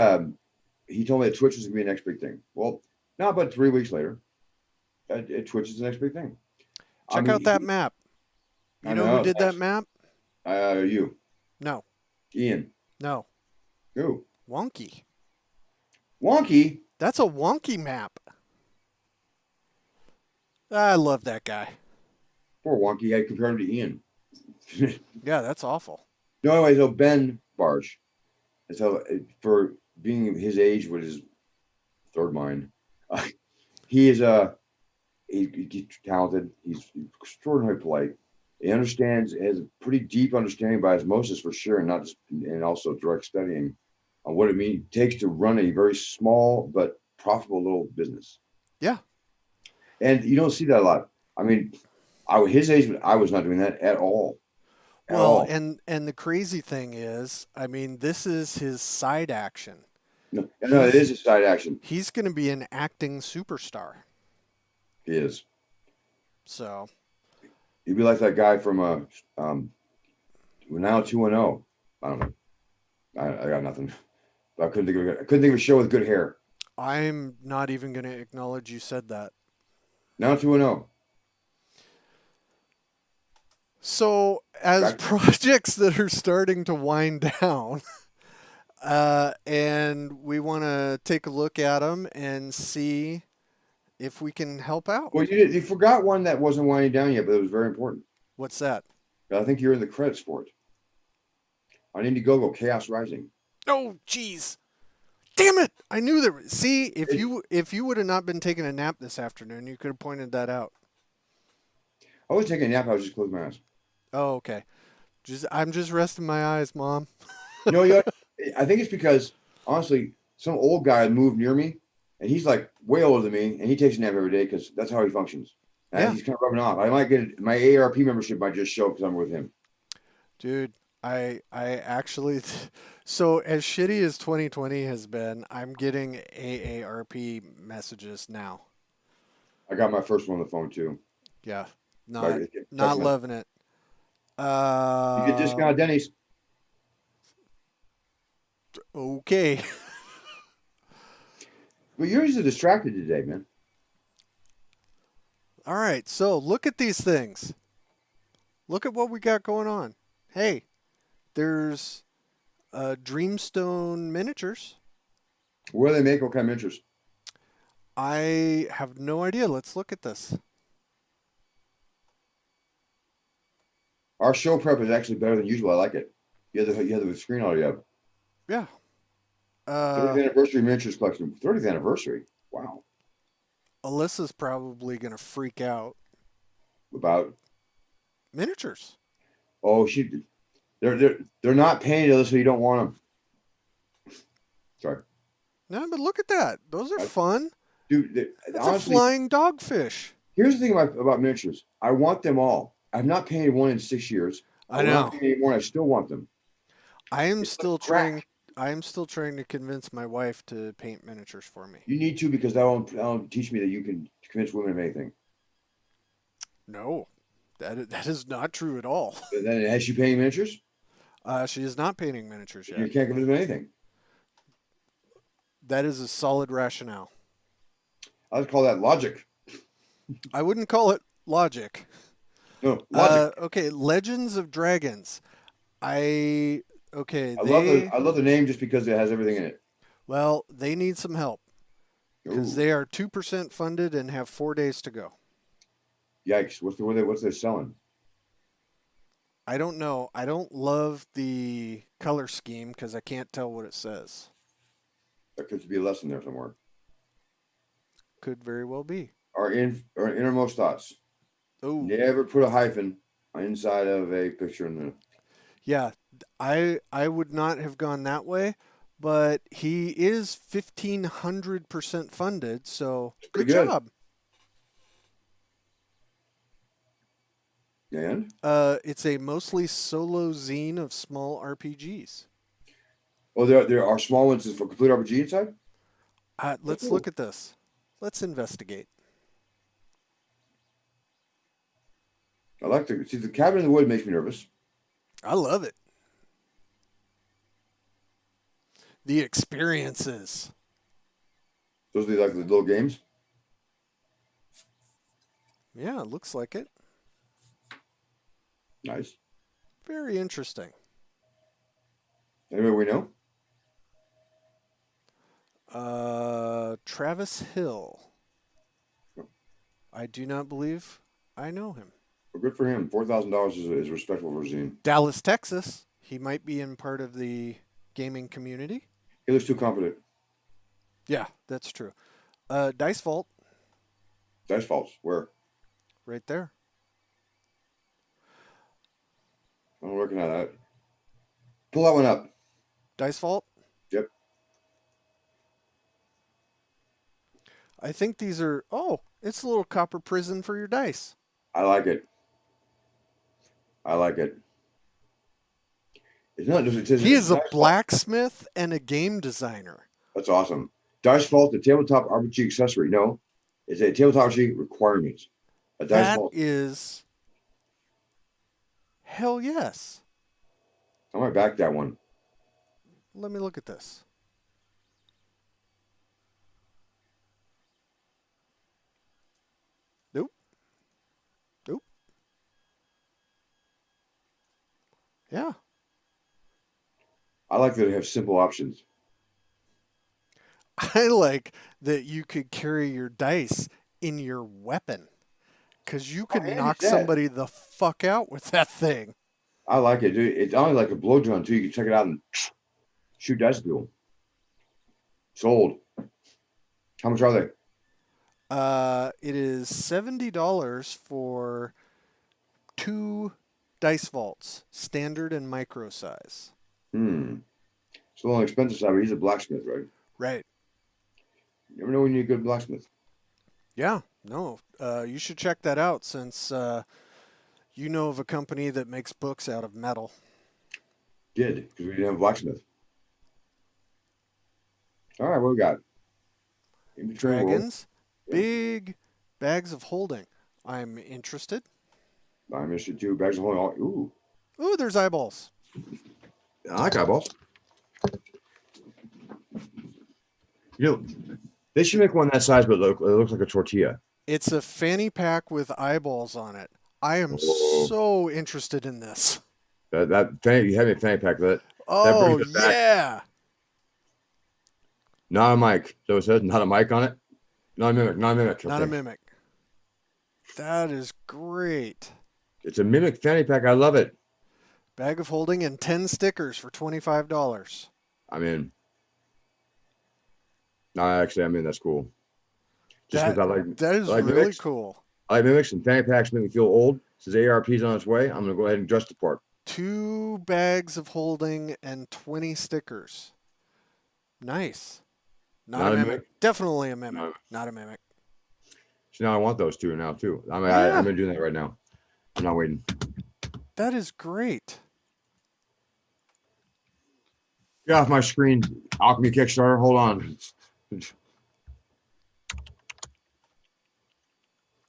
he told me that Twitch was going to be the next big thing. Well, now about 3 weeks later, Twitch is the next big thing. I Check mean, out that map. I You know who know. did that map? You, No, Ian, no. who? Wonky. Wonky. That's a wonky map. I love that guy. Poor Wonky. I compared him to Ian. Yeah, that's awful. No, anyway, so Ben Barge. So for being his age with his third mind, uh, he is he's talented. He's extraordinarily polite. He understands, has a pretty deep understanding by osmosis for sure, and not just, and also direct studying on what it takes to run a very small but profitable little business. Yeah. And you don't see that a lot. I mean, his age, I was not doing that at all, at Well, all. and the crazy thing is, I mean, this is his side action. No, no, it He's is a side action. he's going to be an acting superstar. He is. So, He'd be like that guy from now 210. I don't know. I got nothing. I couldn't think of I couldn't think of a show with good hair. I'm not even going to acknowledge you said that. Now 210. So, as Back. projects that are starting to wind down, and we want to take a look at them and see if we can help Well, out. you forgot one that wasn't winding down yet, but it was very important. What's that? I think you're in the credits for it. On Indiegogo, Chaos Rising. Oh, jeez. Damn it! I knew there. See, It, if you would have not been taking a nap this afternoon, you could have pointed that out. I was taking a nap. I was just closing my eyes. Oh, okay. Just I'm just resting my eyes, Mom. You know, I think it's because honestly, some old guy moved near me, and he's like way older than me, and he takes a nap every day because that's how he functions. And Yeah, he's kind of rubbing off. I might get my AARP membership might just show because I'm with him. dude. I actually. So as shitty as 2020 has been, I'm getting AARP messages now. I got my first one on the phone too. Yeah, Like, not text not message. loving it. You get discount at Denny's. Okay. But you're just distracted today, man. All right. So look at these things. Look at what we got going on. Hey, there's Dreamstone miniatures. Where do they make what kind of interest? I have no idea. Let's look at this. Our show prep is actually better than usual. I like it. You have the screen already up. Yeah. 30th Uh, anniversary miniatures collection. 30th anniversary. Wow. Alyssa's probably gonna freak out. About Miniatures. oh they're not painted so you don't want them. Sorry, No, but look at that. Those are I, fun. dude. That's a Honestly, flying dogfish. here's the thing about miniatures. I want them all. I've not painted one in 6 years. I I will not know. paint any more. And I still want them. I am It's like still trying. crack. I am still trying to convince my wife to paint miniatures for me. You need to because that'll teach me that you can convince women of anything. No, that is not true at all. And then has she painted miniatures? She is not painting miniatures You yet. can't convince them of anything. That is a solid rationale. I would call that logic. I wouldn't call it logic. No, logic. Okay, Legends of Dragons. I okay, I love the name just because it has everything in it. they need some help because Ooh, they are 2% funded and have 4 days to go. yikes! What's they selling? I don't know. I don't love the color scheme because I can't tell what it says. There could be a lesson there somewhere. Could very well be. Our innermost thoughts. Oh, Never put a hyphen inside of a picture in the. yeah. I would not have gone that way, but he is 1,500% funded, so good Pretty good. job. And It's a mostly solo zine of small RPGs. oh, there are small ones for complete RPG inside. Oh, Let's look cool. at this. Let's investigate. I like to see the cabin in the wood makes me nervous. I love it. The experiences. Those are like the little games. Yeah, it looks like it. Nice. Very interesting. Anybody we know? Travis Hill. I do not believe I know him. Well, good for him. $4,000 is respectable for Zine. Dallas, Texas. He might be in part of the gaming community. He looks too confident. Yeah, that's true. Dice Vault, Dice Faults. Where? right there. I'm looking at that. Pull that one up. Dice Vault. Yep. I think these are. Oh, it's a little copper prison for your dice. I like it. I like it. It's not just it says He it's is a Dice Vault. blacksmith and a game designer. That's awesome. Dice Vault, the tabletop RPG accessory. No, it's a tabletop RPG requirement. A Dice That Vault. is hell yes. I might back that one. Let me look at this. Nope. Nope. Yeah. I like that they have simple options. I like that you could carry your dice in your weapon because you How could handy is knock that? somebody the fuck out with that thing. I like it, dude. It's only like a blow drum too. You can check it out and shoot dice at people. Sold. How much are they? It is $70 for two dice vaults, standard and micro size. Hmm. It's a little expensive side, but he's a blacksmith, right? Right. You never know when you need a good blacksmith. Yeah. No. You should check that out since you know of a company that makes books out of metal. Did because we didn't have a blacksmith. All right, what we got? In between worlds. Dragons, Yeah. big bags of holding. I'm interested. I'm interested too. Bags of holding. Ooh, Ooh, there's eyeballs. I like eyeballs. You know, they should make one that size, but it looks like a tortilla. It's a fanny pack with eyeballs on it. I am Oh, so interested in this. you have a fanny pack that Oh, brings it back. yeah. Not a mic. So it says not a mic on it. Not a mimic. Not a mimic. Not a Okay. mimic. That is great. It's a mimic fanny pack. I love it. Bag of holding and 10 stickers for $25. I'm in. No, actually, I'm in. That's cool. Just because That I is like really mimics. cool. I like mimics and fanny packs make me feel old. Says ARP's on its way. I'm gonna go ahead and dress the part. 2 bags of holding and 20 stickers. Nice. Not a Not a mimic. mimic. Definitely a mimic. No. Not a mimic. So now I want those two now too. Yeah. I'm gonna do that right now. I'm not waiting. That is great. Get off my screen. Alchemy Kickstarter. Hold on.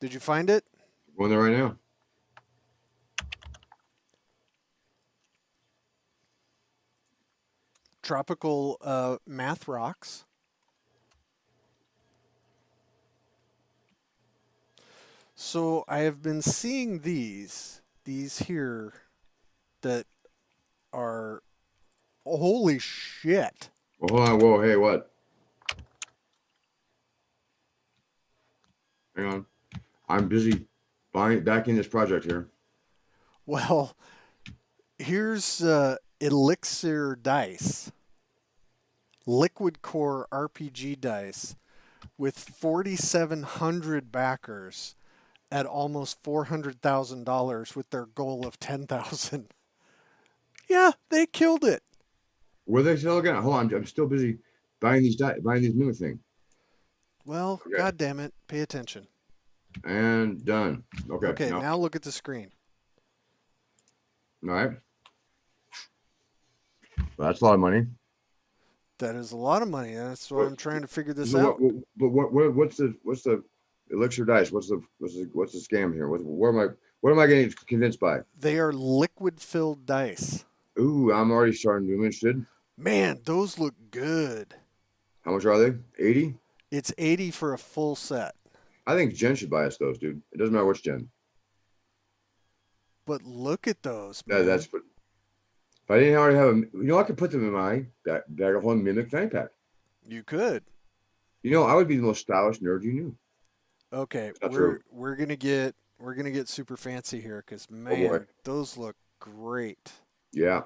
Did you find it? Going there right now. Tropical math rocks. So I have been seeing these here that are holy shit. Well, hold on. Whoa. Hey, what? Hang on. I'm busy backing this project here. Well, here's Elixir dice, liquid core RPG dice with 4,700 backers at almost $400,000 with their goal of 10,000. Yeah, they killed it. Where they still again? Hold on. I'm still busy buying these mimic thing. Well, Okay. God damn it, pay attention. And done. Okay. Okay, now look at the screen. All right. Well, that's a lot of money. That is a lot of money. That's why I'm trying to figure this So out. but what's the elixir dice? What's the scam here? What am I getting convinced by? They are liquid filled dice. Ooh, I'm already starting to be interested. Man, those look good. How much are they? 80? It's 80 for a full set. I think Jen should buy us those, dude. It doesn't matter which Jen. But look at those, man. That's what. If I didn't already have them, I could put them in my bag of holding mimic fanny pack. You could. I would be the most stylish nerd you knew. Okay, That's true. we're gonna get super fancy here because man, those look great. Yeah.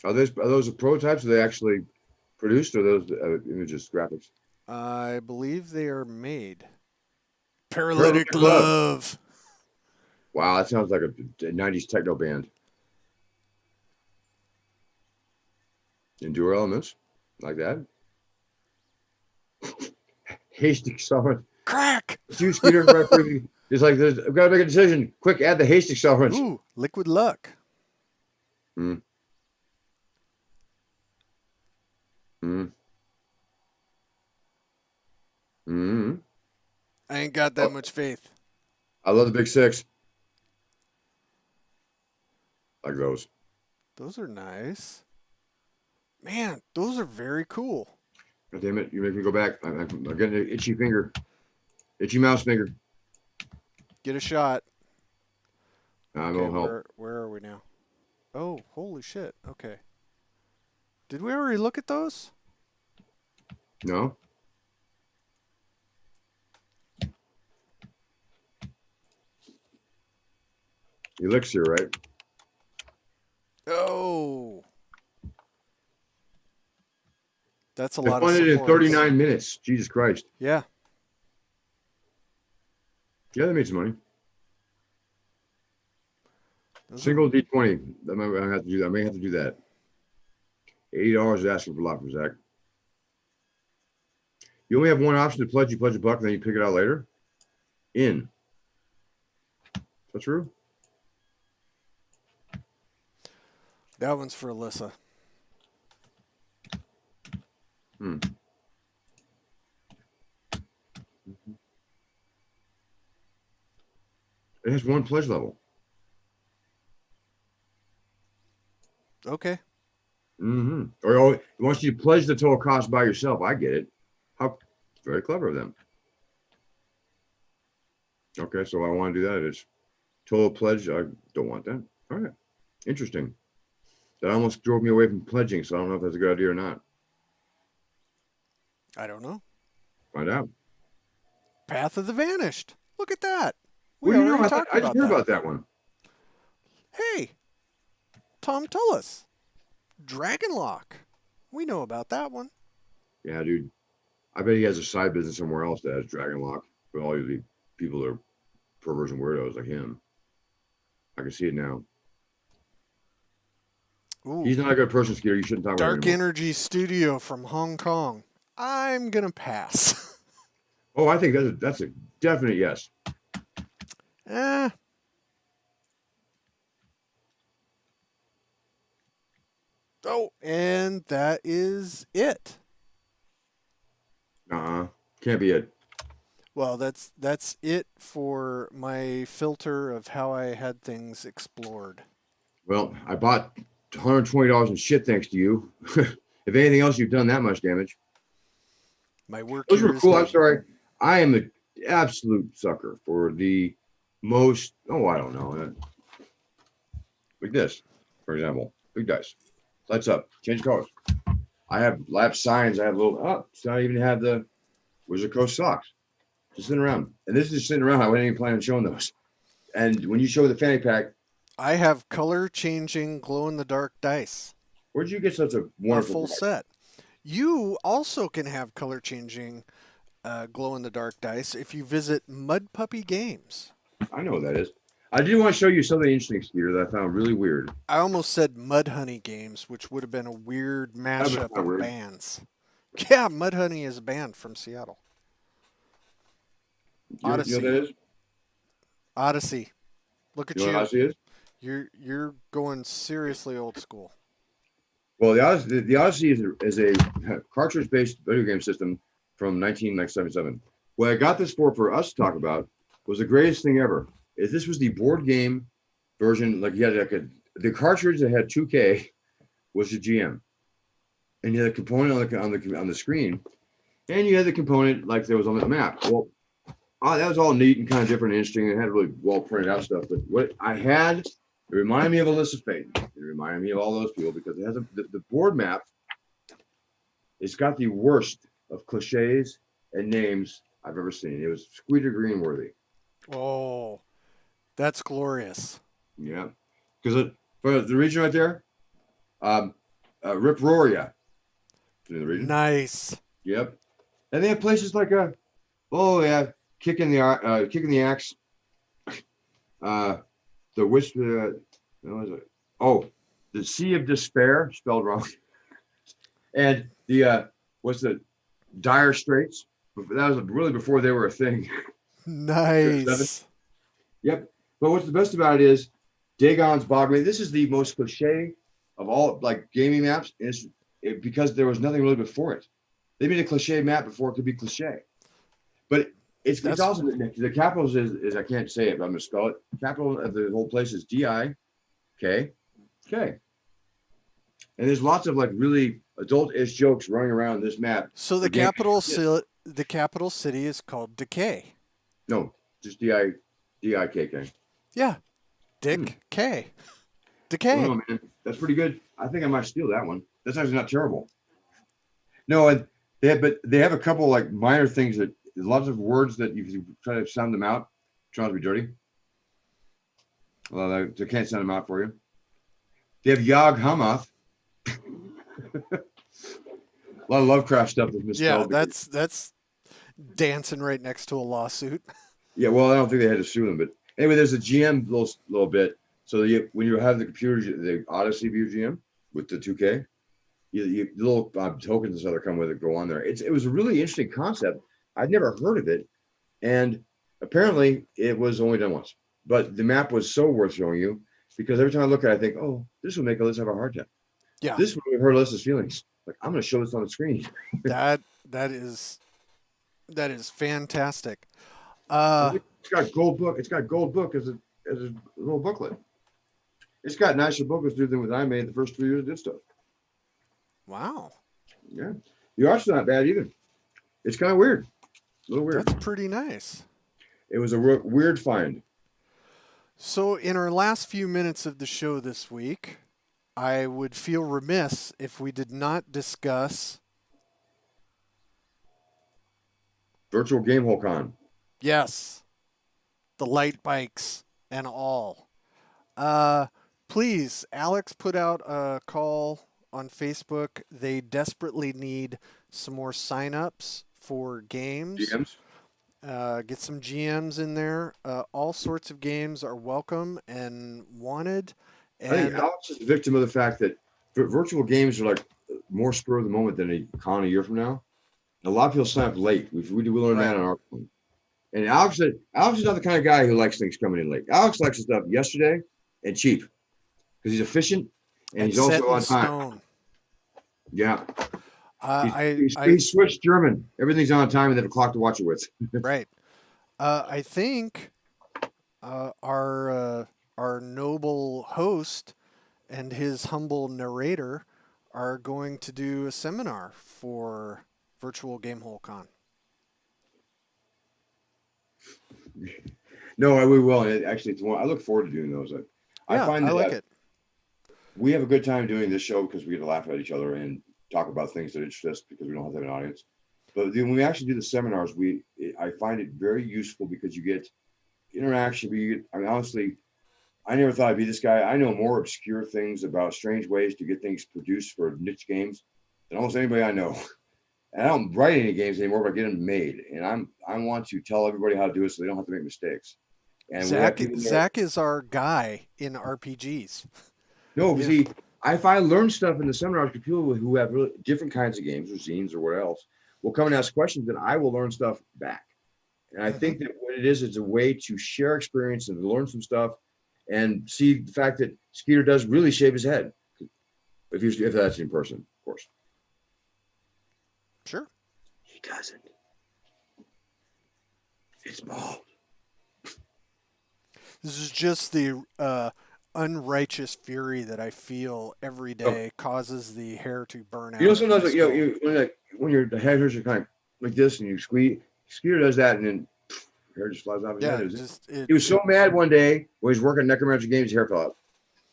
Are those the prototypes? Are they actually produced, or are those images, graphics? I believe they are made. Paralytic love. Wow, that sounds like a 90s techno band. Endure Elements, like that. Hasty accelerant. Crack! It's you, Skeeter. Right for you. It's like I've got to make a decision. Quick, add the hasty accelerant. Ooh, liquid luck. Mm. Mm. Mm. I ain't got that Oh, much faith. I love the big six. Like those. Those are nice. Man, those are very cool. God damn it! You make me go back. I'm getting an itchy finger, itchy mouse finger. Get a shot. Okay, No help. where are we now? Oh, holy shit. Okay. Did we already look at those? No. Elixir, right? Oh. That's a They lot of funded in supports. 39 minutes. Jesus Christ. Yeah. Yeah, they made some money. Those are Single D20. I may have to do that. I may have to do that. $80 is asking for a lot from Zach. You only have one option to pledge. You pledge a buck, and then you pick it out later. In. Is that true? that one's for Alyssa. Hmm. It has one pledge level. Okay. Mm-hmm. Or it wants you to pledge the total cost by yourself. I get it. How very clever of them. Okay, so I want to do that. It's total pledge. I don't want that. All right. Interesting. That almost drove me away from pledging, so I don't know if that's a good idea or not. I don't know. Find out. Path of the Vanished. Look at that. What We do you know? already talked I just about heard that. about that one. Hey, Tom Tullis. Dragonlock. We know about that one. Yeah, dude. I bet he has a side business somewhere else that has Dragon Lock with all the people that are perverts and weirdos like him. I can see it now. Ooh. He's not a good person, Skeeter. You shouldn't talk about him Dark anymore. Energy Studio from Hong Kong. I'm going to pass. Oh, I think that's a definite yes. eh. Oh, and that is it. Can't be it. Well, that's it for my filter of how I had things explored. Well, I bought $120 in shit thanks to you. If anything else, you've done that much damage. My work Those here were is cool. I'm done. sorry. I am an absolute sucker for the most. Oh, I don't know. Like this, for example. Big dice. Lights up. Change colors. I have lap signs. I have little. Oh, so I even have the Wizard Coast socks. Just sitting around. And this is just sitting around. I wasn't even planning on showing those. And when you show the fanny pack, I have color changing glow in the dark dice. where'd you get such a A wonderful full product? set. You also can have color changing glow in the dark dice if you visit Mud Puppy Games. I know what that is. I did want to show you something interesting, Skeeter, that I found really weird. I almost said Mud Honey Games, which would have been a weird That'd been mashup kind of of weird. bands. Yeah, Mud Honey is a band from Seattle. You know what Odyssey. that is? Odyssey. Look at You know what you. Odyssey is? You're going seriously old school. Well, the Odyssey is a cartridge-based video game system from 1977. What I got this for us to talk about was the greatest thing ever. This was the board game version. Like you had the cartridge that had 2K was the GM, and you had a component on the screen, and you had the component like there was on the map. Well, that was all neat and kind of different and interesting. It had really well printed out stuff. But what I had, it reminded me of Alyssa Payton. It reminded me of all those people because it has the board map. It's got the worst of cliches and names I've ever seen. It was Squeeter Greenworthy. Oh, that's glorious. Yeah, because for the region right there, Rip Roaria. The region. Nice. Yep. And they have places like kicking the axe. Uh, the which what was it? Oh, the Sea of Despair, spelled wrong, and the what's the Dire Straits. That was really before they were a thing. Seven. Nice. Yep. But what's the best about it is Dagon's Bog. I mean, this is the most cliche of all like gaming maps, and because there was nothing really before it. They made a cliche map before it could be cliche. But it's That's also the capital is I can't say it, but I'm gonna spell it. Capital of the whole place is DIKK. And there's lots of like really adult-ish jokes running around this map so for gaming. the capital city is called Decay. No, just DIKK. Yeah, Hmm. Dick K. I don't Decay. know, man. That's pretty good. I think I might steal that one. That's actually not terrible. No, but they have a couple like minor things that lots of words that you try to sound them out. Trying to be dirty. Well, they can't sound them out for you. They have Yog Hamath. A lot of Lovecraft stuff that's Yeah, misspelled. that's dancing right next to a lawsuit. Yeah, well, I don't think they had to sue them, but anyway, there's a GM little bit. So when you have the computers, the Odyssey View GM with the 2K, the little tokens that come with it go on there. It was a really interesting concept. I'd never heard of it, and apparently it was only done once. But the map was so worth showing you because every time I look at it, I think, oh, this will make us have a heart attack. Yeah, This will hurt Alyssa's feelings. Like I'm going to show this on the screen. that that is that is fantastic. Uh, It's got gold book. It's got gold book as a little booklet. It's got nicer booklets than what I made the first 3 years I did stuff. wow, Yeah, the art's not bad either. It's kind of weird, a little weird. that's pretty nice. It was a weird find. So, in our last few minutes of the show this week, I would feel remiss if we did not discuss, Virtual Game Hole Con. yes, the light bikes and all. Uh, Please, Alex put out a call on Facebook. They desperately need some more signups for games. GMs. Get some GMs in there. All sorts of games are welcome and wanted. I think And Alex is a victim of the fact that virtual games are like more spur of the moment than a con a year from now. And a lot of people sign up late. We learned that right, on our phone. And Alex is not the kind of guy who likes things coming in late. Alex likes the stuff yesterday and cheap because he's efficient and and he's set also in on time. stone. Yeah. I He switched German. Everything's on time and they have a clock to watch it with. right. I think our noble host and his humble narrator are going to do a seminar for Virtual Gamehole Con. No, we will. And actually, it's one I look forward to doing those. I Yeah, find I that like it. we have a good time doing this show because we get to laugh at each other and talk about things that interest us because we don't have to have an audience. But when we actually do the seminars, I find it very useful because you get interaction. I mean, honestly, I never thought I'd be this guy. I know more obscure things about strange ways to get things produced for niche games than almost anybody I know. And I don't write any games anymore, but I get them made. And I want to tell everybody how to do it so they don't have to make mistakes. And we have people there. Zach is our guy in RPGs. No, Yeah. see, if I learn stuff in the seminars, people who have really different kinds of games or zines or what else will come and ask questions, and I will learn stuff back. And I Mm-hmm. think that what it is a way to share experience and learn some stuff, and see the fact that Skeeter does really shave his head, if that's in person, of course. Sure. He doesn't. It's bald. This is just the unrighteous fury that I feel every Oh, day causes the hair to burn out. you know, of my sometimes skull. when your hairs are kind of like this, and you squeeze. Skeeter does that, and then hair just flies off his Yeah, head. just He was so mad one day when he was working Necromancer Games, his hair fell out.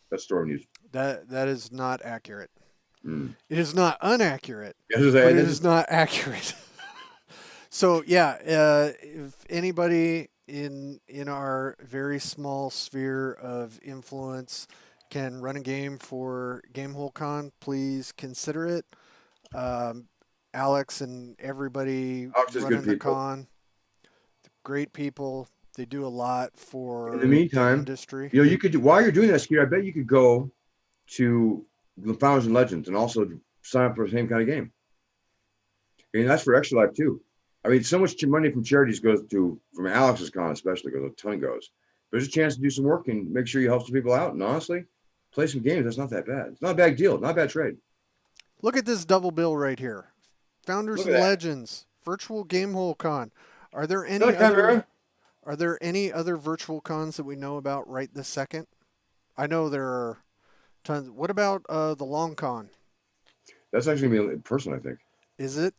That's story news. that is not accurate. Mm. It is not inaccurate, Yes, but it is not accurate. So yeah, if anybody in our very small sphere of influence can run a game for Gamehole Con, please consider it. Um, Alex and everybody Alex is good running the people. con, great people. They do a lot In the for the meantime, industry. you could do while you're doing that, Skeeter. I bet you could go to the Founders and Legends and also sign up for the same kind of game. And that's for Extra Life too. I mean, so much money from charities goes to from Alex's con, especially goes a ton goes. There's a chance to do some work and make sure you help some people out. And honestly, play some games. That's not that bad. It's not a bad deal. Not a bad trade. Look at this double bill right here. Founders Look at and that. Legends, Virtual Gamehole Con. Are there any Another other Chimera. are there any other virtual cons that we know about right this second? I know there are tons. What about the Long Con? That's actually gonna be in person, I think. Is it?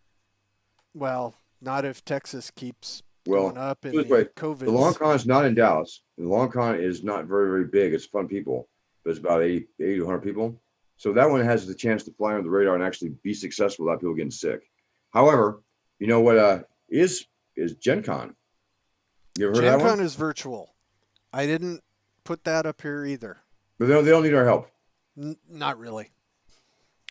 Well, not if Texas keeps going Well, up in put it this way, the the Long COVIDs. Con is not in Dallas. The Long Con is not very, very big. It's fun people, but it's about 80 to 100 people. So that one has the chance to fly under the radar and actually be successful without people getting sick. However, you know what is Gen Con? You ever heard of Gen that one? Con is virtual. I didn't put that up here either. But they don't need our help. Not really.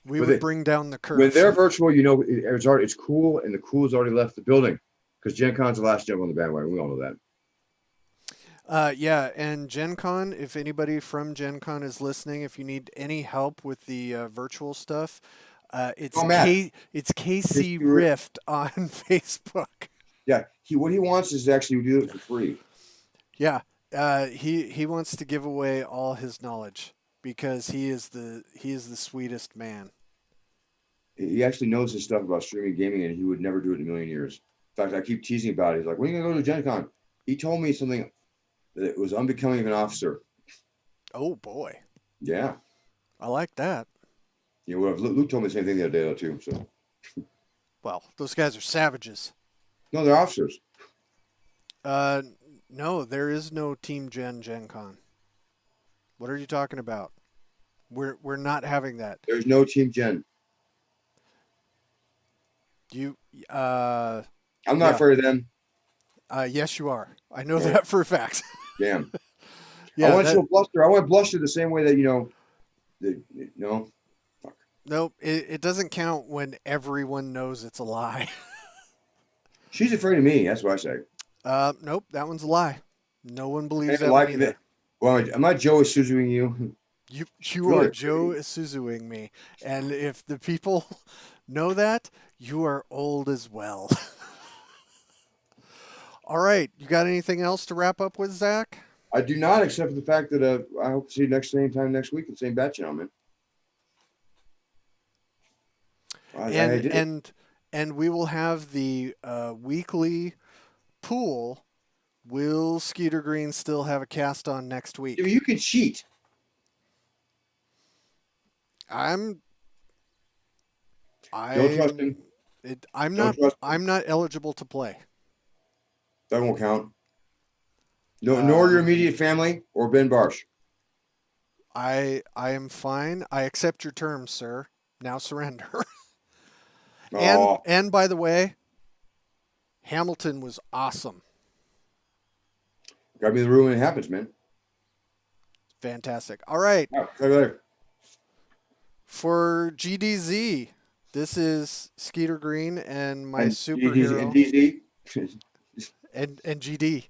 We But would bring down the when curve. they're virtual, it's cool, and the cool has already left the building because Gen Con's the last jump on the bandwagon. We all know that. Yeah, and Gen Con, if anybody from Gen Con is listening, if you need any help with the virtual stuff, Oh, Matt. It's KC History- Rift on Facebook. Yeah, what he wants is to actually do it for free. Yeah, he wants to give away all his knowledge because he is the sweetest man. He actually knows his stuff about streaming gaming, and he would never do it in a million years. In fact, I keep teasing about it. He's like, "When are you gonna go to Gen Con?" He told me something that was unbecoming of an officer. Oh boy, Yeah, I like that. Luke told me the same thing the other day though too. So Well, those guys are savages. no, they're officers. Uh, no, there is no Team Gen Con. What are you talking about? We're not having that. There's no Team Gen. You I'm not Yeah. afraid of them. Yes, you are. I know Yeah. that for a fact. Damn. I Yeah, want to that, show bluster. I want bluster the same way that no. Fuck. nope. It doesn't count when everyone knows it's a lie. She's afraid of me. That's what I say. Nope, that one's a lie. No one believes And that like one either. it. Well, am I Joe Isuzuing you? You Really? are Joe Isuzuing me, and if the people know that, you are old as well. All right, you got anything else to wrap up with, Zach? I do not, except for the fact that I hope to see you same time next week, the same bat channel, man. I And did it. and we will have the weekly pool. Will Skeeter Green still have a cast on next week? You can cheat. I'm Don't trust him. I'm Don't not trust him. I'm not eligible to play. That won't count. No, nor your immediate family or Ben Barsh. I am fine. I accept your terms, sir. Now surrender. Oh, And by the way, Hamilton was awesome. gotta be in the room when it happens, man. Fantastic. All right. All right, talk later. For GDZ, this is Skeeter Green and my And superhero DZ. and GD.